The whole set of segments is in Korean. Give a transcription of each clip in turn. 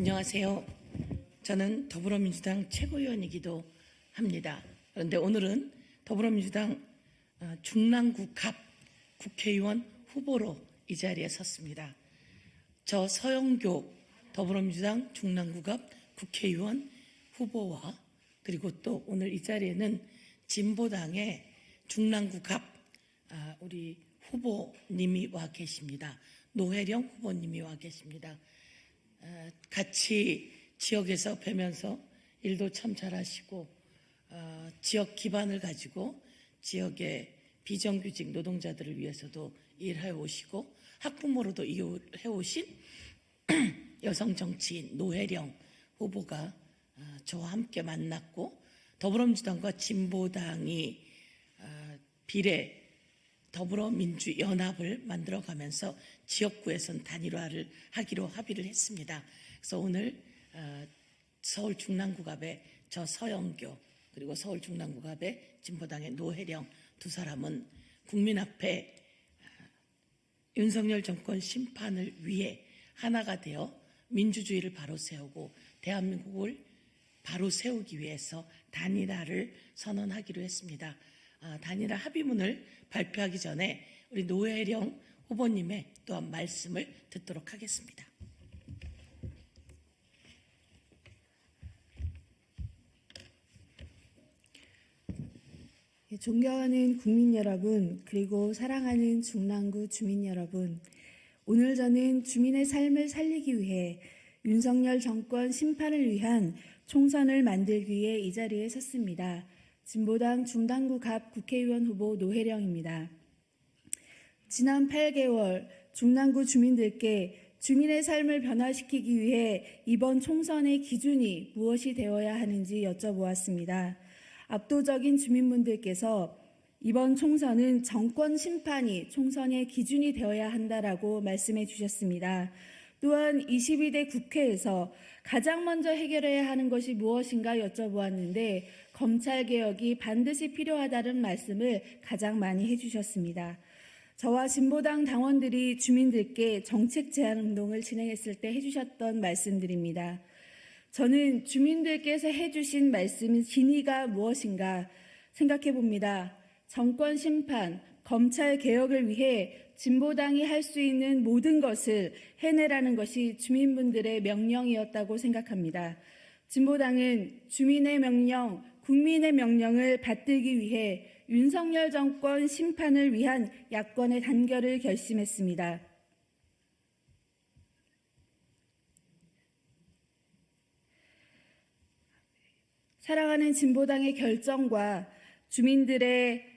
안녕하세요. 저는 더불어민주당 최고위원이기도 합니다. 그런데 오늘은 더불어민주당 중랑구 갑 국회의원 후보로 이 자리에 섰습니다. 저 서영교 더불어민주당 중랑구 갑 국회의원 후보와 그리고 또 오늘 이 자리에는 진보당의 중랑구 갑 우리 후보님이 와 계십니다. 노혜령 후보님이 와 계십니다. 같이 지역에서 뵈면서 일도 참 잘하시고 지역 기반을 가지고 지역의 비정규직 노동자들을 위해서도 일해 오시고 학부모로도 일해 오신 여성 정치인 노혜령 후보가 저와 함께 만났고 더불어민주당과 진보당이 비례 더불어민주연합을 만들어가면서 지역구에선 단일화를 하기로 합의를 했습니다. 그래서 오늘 서울 중랑구갑의 저 서영교 그리고 서울 중랑구갑의 진보당의 노혜령 두 사람은 국민 앞에 윤석열 정권 심판을 위해 하나가 되어 민주주의를 바로 세우고 대한민국을 바로 세우기 위해서 단일화를 선언하기로 했습니다. 단일화 합의문을 발표하기 전에 우리 노혜령 후보님의 또한 말씀을 듣도록 하겠습니다. 존경하는 국민 여러분, 그리고 사랑하는 중랑구 주민 여러분, 오늘 저는 주민의 삶을 살리기 위해 윤석열 정권 심판을 위한 총선을 만들기 위해 이 자리에 섰습니다. 진보당 중랑구 갑 국회의원 후보 노혜령입니다. 지난 8개월 중랑구 주민들께 주민의 삶을 변화시키기 위해 이번 총선의 기준이 무엇이 되어야 하는지 여쭤보았습니다. 압도적인 주민분들께서 이번 총선은 정권 심판이 총선의 기준이 되어야 한다라고 말씀해 주셨습니다. 또한 22대 국회에서 가장 먼저 해결해야 하는 것이 무엇인가 여쭤보았는데 검찰개혁이 반드시 필요하다는 말씀을 가장 많이 해주셨습니다. 저와 진보당 당원들이 주민들께 정책 제안 운동을 진행했을 때 해주셨던 말씀들입니다. 저는 주민들께서 해주신 말씀의 진의가 무엇인가 생각해 봅니다. 정권 심판, 검찰 개혁을 위해 진보당이 할 수 있는 모든 것을 해내라는 것이 주민분들의 명령이었다고 생각합니다. 진보당은 주민의 명령, 국민의 명령을 받들기 위해 윤석열 정권 심판을 위한 야권의 단결을 결심했습니다. 사랑하는 진보당의 결정과 주민들의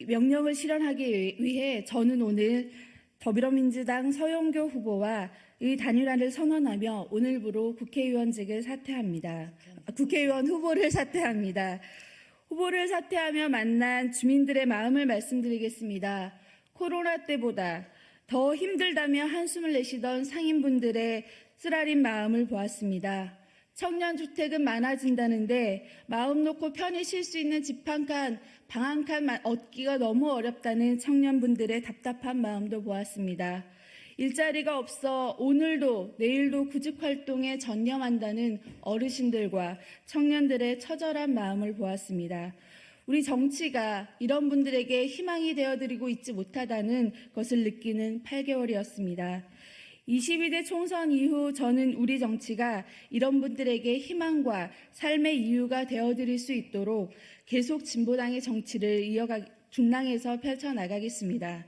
명령을 실현하기 위해 저는 오늘 더불어민주당 서영교 후보와 이 단일화를 선언하며 오늘부로 국회의원직을 사퇴합니다. 국회의원 후보를 사퇴합니다. 후보를 사퇴하며 만난 주민들의 마음을 말씀드리겠습니다. 코로나 때보다 더 힘들다며 한숨을 내쉬던 상인분들의 쓰라린 마음을 보았습니다. 청년주택은 많아진다는데 마음 놓고 편히 쉴 수 있는 집 한 칸, 방 한 칸 얻기가 너무 어렵다는 청년분들의 답답한 마음도 보았습니다. 일자리가 없어 오늘도 내일도 구직활동에 전념한다는 어르신들과 청년들의 처절한 마음을 보았습니다. 우리 정치가 이런 분들에게 희망이 되어드리고 있지 못하다는 것을 느끼는 8개월이었습니다. 22대 총선 이후 저는 우리 정치가 이런 분들에게 희망과 삶의 이유가 되어드릴 수 있도록 계속 진보당의 정치를 중랑에서 펼쳐나가겠습니다.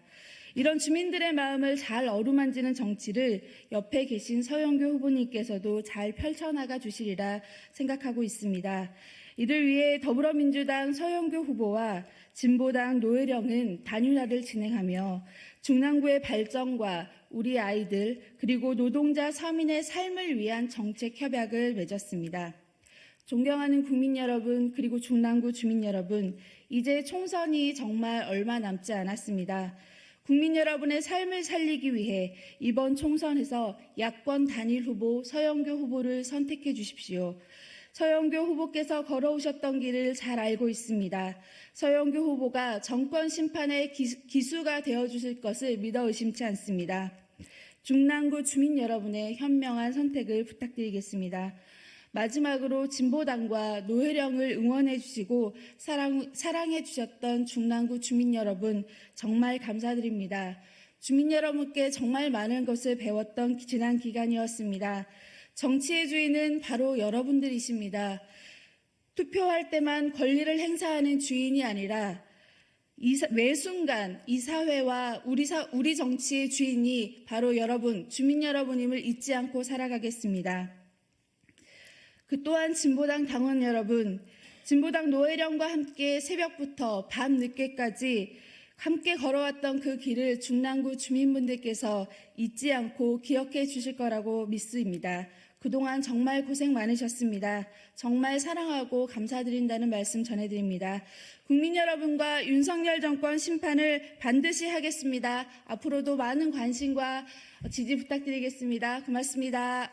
이런 주민들의 마음을 잘 어루만지는 정치를 옆에 계신 서영교 후보님께서도 잘 펼쳐나가 주시리라 생각하고 있습니다. 이를 위해 더불어민주당 서영교 후보와 진보당 노혜령은 단일화를 진행하며 중랑구의 발전과 우리 아이들 그리고 노동자 서민의 삶을 위한 정책 협약을 맺었습니다. 존경하는 국민 여러분 그리고 중랑구 주민 여러분, 이제 총선이 정말 얼마 남지 않았습니다. 국민 여러분의 삶을 살리기 위해 이번 총선에서 야권 단일 후보 서영교 후보를 선택해 주십시오. 서영교 후보께서 걸어오셨던 길을 잘 알고 있습니다. 서영교 후보가 정권 심판의 기수가 되어주실 것을 믿어 의심치 않습니다. 중랑구 주민 여러분의 현명한 선택을 부탁드리겠습니다. 마지막으로 진보당과 노회령을 응원해 주시고 사랑해 주셨던 중랑구 주민 여러분 정말 감사드립니다. 주민 여러분께 정말 많은 것을 배웠던 지난 기간이었습니다. 정치의 주인은 바로 여러분들이십니다. 투표할 때만 권리를 행사하는 주인이 아니라 매 순간 이 사회와 우리 정치의 주인이 바로 여러분, 주민 여러분임을 잊지 않고 살아가겠습니다. 그 또한 진보당 당원 여러분, 진보당 노회령과 함께 새벽부터 밤 늦게까지 함께 걸어왔던 그 길을 중랑구 주민분들께서 잊지 않고 기억해 주실 거라고 믿습니다. 그동안 정말 고생 많으셨습니다. 정말 사랑하고 감사드린다는 말씀 전해드립니다. 국민 여러분과 윤석열 정권 심판을 반드시 하겠습니다. 앞으로도 많은 관심과 지지 부탁드리겠습니다. 고맙습니다.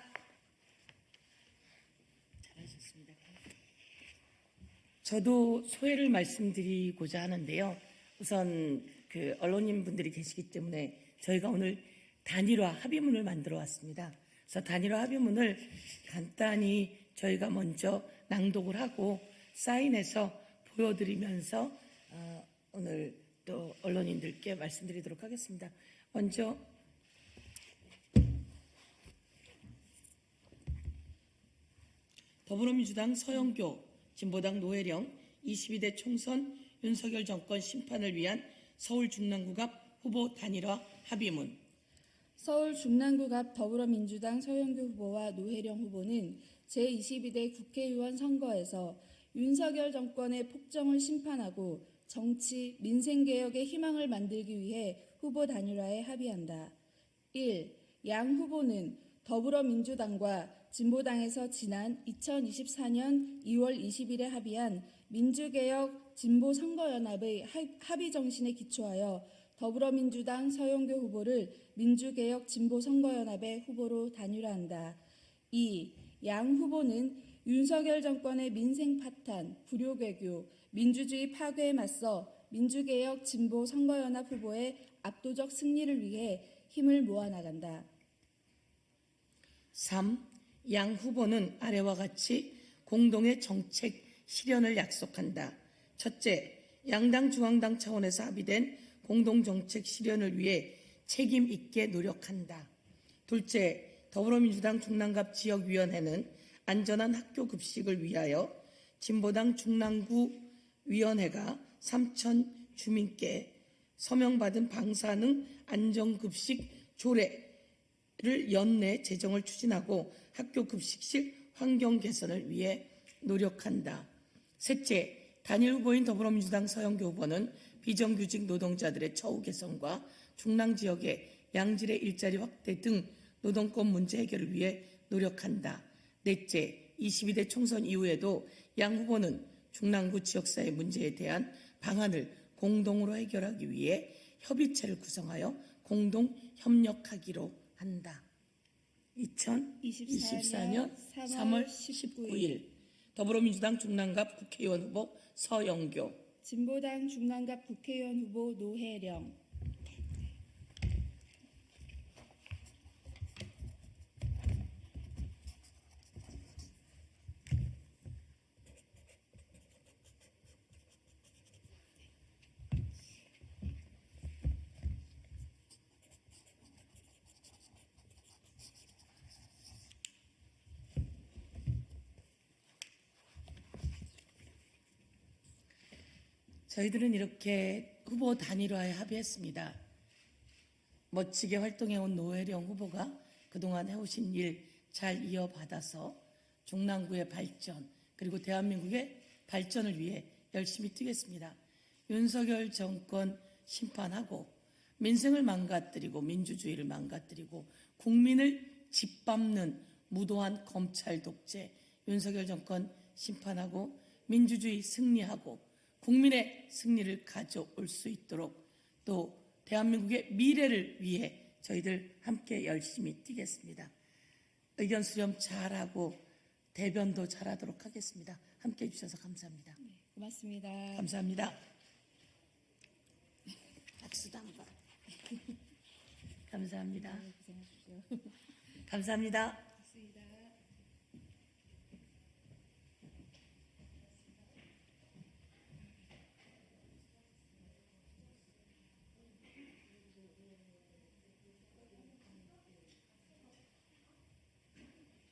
잘하셨습니다. 저도 소회를 말씀드리고자 하는데요. 우선 그 언론인 분들이 계시기 때문에 저희가 오늘 단일화 합의문을 만들어 왔습니다. 그래서 단일화 합의문을 간단히 저희가 먼저 낭독을 하고 사인해서 보여드리면서 오늘 또 언론인들께 말씀드리도록 하겠습니다. 먼저 더불어민주당 서영교, 진보당 노회령 22대 총선 윤석열 정권 심판을 위한 서울 중랑구갑 후보 단일화 합의문. 서울 중랑구갑 더불어민주당 서영교 후보와 노회령 후보는 제22대 국회의원 선거에서 윤석열 정권의 폭정을 심판하고 정치, 민생개혁의 희망을 만들기 위해 후보 단일화에 합의한다. 1. 양 후보는 더불어민주당과 진보당에서 지난 2024년 2월 20일에 합의한 민주개혁 진보선거연합의 합의 정신에 기초하여 더불어민주당 서영교 후보를 민주개혁 진보선거연합의 후보로 단일화한다. 2. 양 후보는 윤석열 정권의 민생 파탄, 불효외교, 민주주의 파괴에 맞서 민주개혁 진보선거연합 후보의 압도적 승리를 위해 힘을 모아나간다. 3. 양 후보는 아래와 같이 공동의 정책 실현을 약속한다. 첫째, 양당 중앙당 차원에서 합의된 공동정책 실현을 위해 책임 있게 노력한다. 둘째, 더불어민주당 중랑갑 지역위원회는 안전한 학교 급식을 위하여 진보당 중랑구위원회가 3천 주민께 서명받은 방사능 안전급식 조례를 연내 제정을 추진하고 학교 급식실 환경 개선을 위해 노력한다. 셋째, 단일 후보인 더불어민주당 서영교 후보는 비정규직 노동자들의 처우 개선과 중랑 지역의 양질의 일자리 확대 등 노동권 문제 해결을 위해 노력한다. 넷째, 22대 총선 이후에도 양 후보는 중랑구 지역사회 문제에 대한 방안을 공동으로 해결하기 위해 협의체를 구성하여 공동 협력하기로 한다. 2024년 3월 19일 더불어민주당 중랑갑 국회의원 후보 서영교, 진보당 중랑갑 국회의원 후보 노회령. 저희들은 이렇게 후보 단일화에 합의했습니다. 멋지게 활동해온 노회령 후보가 그동안 해오신 일 잘 이어받아서 중랑구의 발전 그리고 대한민국의 발전을 위해 열심히 뛰겠습니다. 윤석열 정권 심판하고 민생을 망가뜨리고 민주주의를 망가뜨리고 국민을 짓밟는 무도한 검찰 독재 윤석열 정권 심판하고 민주주의 승리하고 국민의 승리를 가져올 수 있도록 또 대한민국의 미래를 위해 저희들 함께 열심히 뛰겠습니다. 의견 수렴 잘하고 대변도 잘하도록 하겠습니다. 함께해 주셔서 감사합니다. 고맙습니다. 감사합니다. 박수도 한번. 감사합니다. 감사합니다. 고생하십시오. 감사합니다.